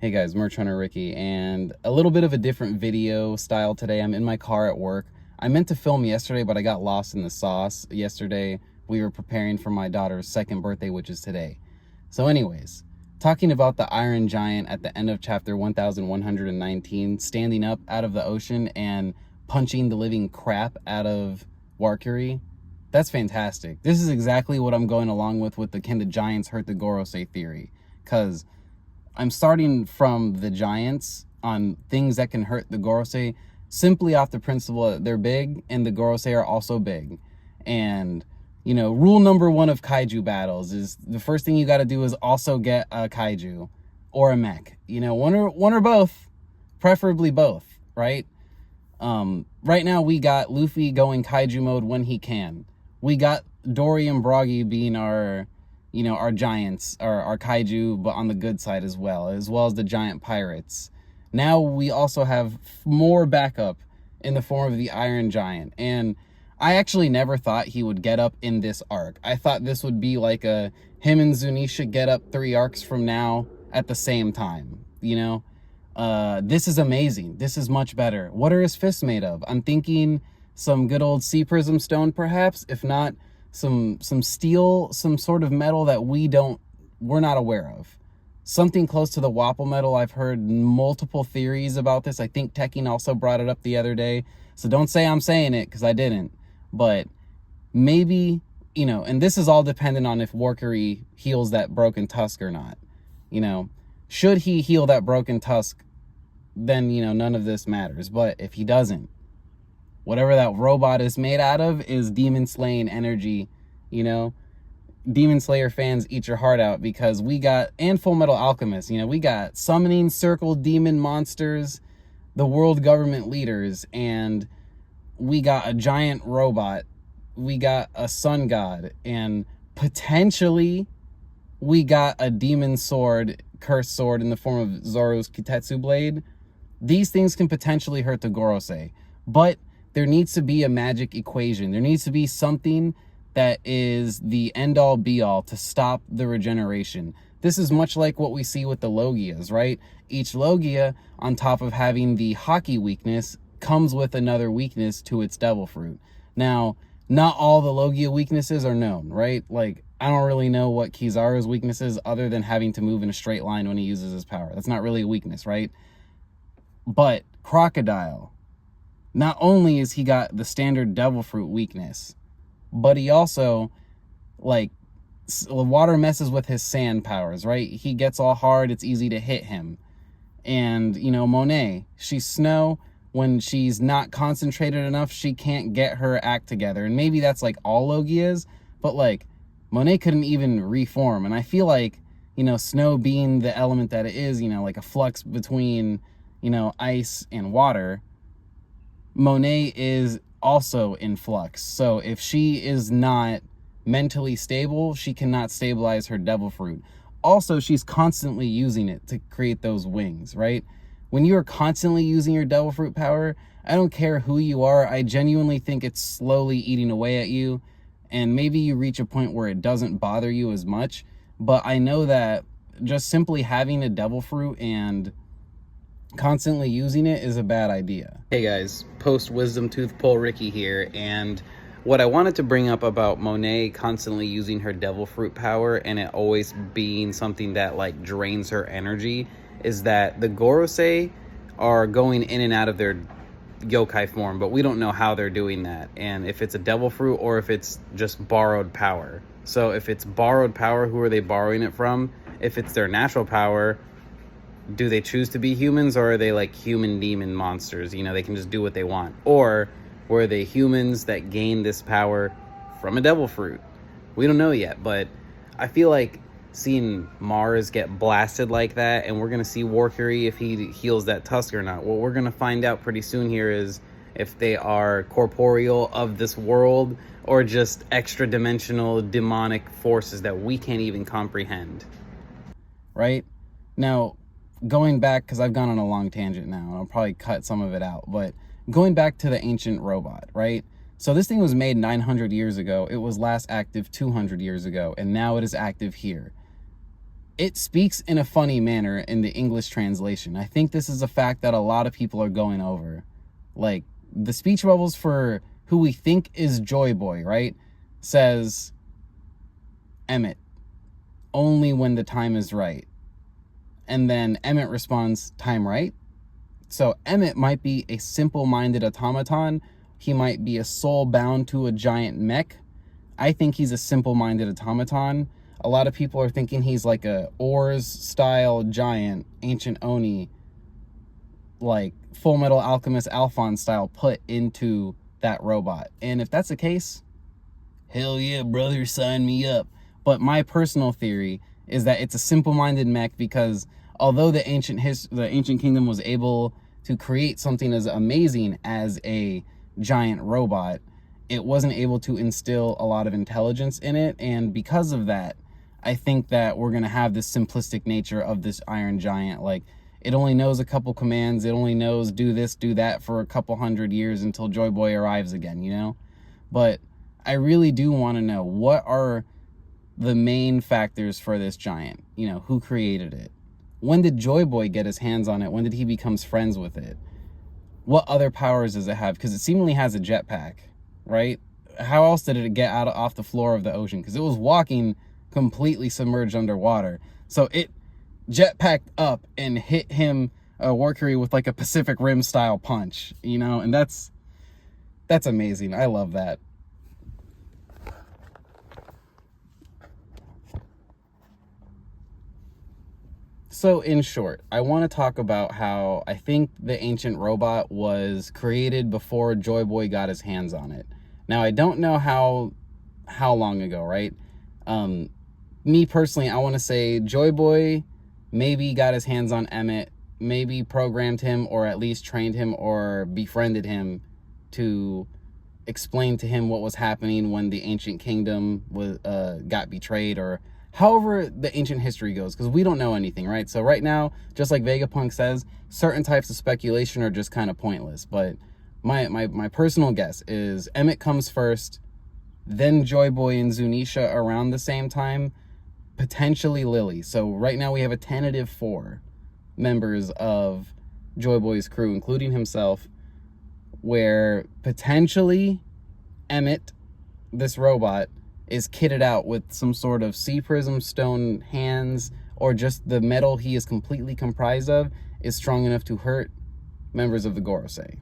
Hey guys, Merch Hunter Ricky, and a little bit of a different video style today. I'm in my car at work. I meant to film yesterday, but I got lost in the sauce. Yesterday, we were preparing for my daughter's second birthday, which is today. So anyways, talking about the Iron Giant at the end of chapter 1119, standing up out of the ocean and punching the living crap out of Warcury. That's fantastic. This is exactly what I'm going along with the can the giants hurt the Gorosei theory, because I'm starting from the giants on things that can hurt the Gorosei simply off the principle that they're big and the Gorosei are also big. And, you know, rule number one of kaiju battles is the first thing you got to do is also get a kaiju or a mech. You know, one or both, preferably both, right? Right now we got Luffy going kaiju mode when he can. We got Dory and Broggy being our giants, our kaiju, but on the good side as well as the giant pirates. Now we also have more backup in the form of the Iron Giant. And I actually never thought he would get up in this arc. I thought this would be like a him and Zunisha get up 3 arcs from now at the same time, you know? This is amazing. This is much better. What are his fists made of? I'm thinking some good old sea prism stone, perhaps, if not some steel, some sort of metal that we're not aware of. Something close to the Wapple metal. I've heard multiple theories about this. I think Tekken also brought it up the other day. So don't say I'm saying it, because I didn't. But maybe, you know, and this is all dependent on if Warcury heals that broken tusk or not. You know, should he heal that broken tusk, then, you know, none of this matters. But if he doesn't, whatever that robot is made out of is demon slaying energy, you know? Demon Slayer fans, eat your heart out, because we got, and Full Metal Alchemist, you know, we got summoning circle demon monsters, the world government leaders, and we got a giant robot, we got a sun god, and potentially we got a demon sword, cursed sword in the form of Zoro's Kitetsu blade. These things can potentially hurt the Gorosei, but there needs to be a magic equation. There needs to be something that is the end-all be-all to stop the regeneration. This is much like what we see with the Logias, right? Each Logia, on top of having the hockey weakness, comes with another weakness to its devil fruit. Now, not all the Logia weaknesses are known, right? Like, I don't really know what Kizaru's weakness is other than having to move in a straight line when he uses his power. That's not really a weakness, right? But Crocodile, not only is he got the standard devil fruit weakness, but he also, like, water messes with his sand powers, right? He gets all hard, it's easy to hit him. And, you know, Monet, she's snow. When she's not concentrated enough, she can't get her act together. And maybe that's like all Logias, but like, Monet couldn't even reform. And I feel like, you know, snow being the element that it is, you know, like a flux between, you know, ice and water, Monet is also in flux. So if she is not mentally stable, she cannot stabilize her devil fruit. Also, she's constantly using it to create those wings, right? When you are constantly using your devil fruit power, I don't care who you are, I genuinely think it's slowly eating away at you, and maybe you reach a point where it doesn't bother you as much. But I know that just simply having a devil fruit and constantly using it is a bad idea. Hey guys, post wisdom tooth pull Ricky here, and what I wanted to bring up about Monet constantly using her devil fruit power and it always being something that like drains her energy is that the Gorosei are going in and out of their yokai form, but we don't know how they're doing that, and if it's a devil fruit or if it's just borrowed power. So if it's borrowed power, who are they borrowing it from? If it's their natural power, do they choose to be humans, or are they like human demon monsters? You know, they can just do what they want. Or were they humans that gained this power from a devil fruit? We don't know yet, but I feel like seeing Mars get blasted like that, and we're going to see Warcury if he heals that tusk or not. What we're going to find out pretty soon here is if they are corporeal of this world or just extra dimensional demonic forces that we can't even comprehend. Right? Now, going back, because I've gone on a long tangent now, and I'll probably cut some of it out, but going back to the ancient robot, right? So this thing was made 900 years ago. It was last active 200 years ago, and now it is active here. it speaks in a funny manner in the English translation. I think this is a fact that a lot of people are going over. Like, the speech bubbles for who we think is Joy Boy, right, says, Emet, only when the time is right. And then Emet responds, time right? So Emet might be a simple-minded automaton. He might be a soul bound to a giant mech. I think he's a simple-minded automaton. A lot of people are thinking he's like a Ors-style giant, ancient Oni, like Full Metal Alchemist Alphonse style, put into that robot. And if that's the case, hell yeah, brother, sign me up. But my personal theory is that it's a simple-minded mech, because although the ancient kingdom was able to create something as amazing as a giant robot, it wasn't able to instill a lot of intelligence in it. And because of that, I think that we're going to have this simplistic nature of this iron giant. Like, it only knows a couple commands. It only knows do this, do that for a couple hundred years until Joy Boy arrives again, you know? But I really do want to know, what are the main factors for this giant? You know, who created it? When did Joy Boy get his hands on it? When did he become friends with it? What other powers does it have? Because it seemingly has a jetpack, right? How else did it get off the floor of the ocean? Because it was walking completely submerged underwater. So it jetpacked up and hit him, Warcury, with like a Pacific Rim style punch, you know? And that's amazing. I love that. So in short, I want to talk about how I think the ancient robot was created before Joy Boy got his hands on it. Now, I don't know how long ago, right? Me personally, I want to say Joy Boy maybe got his hands on Emet, maybe programmed him, or at least trained him or befriended him to explain to him what was happening when the ancient kingdom was got betrayed, or however the ancient history goes, because we don't know anything, right? So right now, just like Vegapunk says, certain types of speculation are just kind of pointless. But my personal guess is Emet comes first, then Joy Boy and Zunisha around the same time, potentially Lily. So right now we have a tentative 4 members of Joy Boy's crew, including himself, where potentially Emet, this robot, is kitted out with some sort of sea prism stone hands, or just the metal he is completely comprised of is strong enough to hurt members of the Gorosei.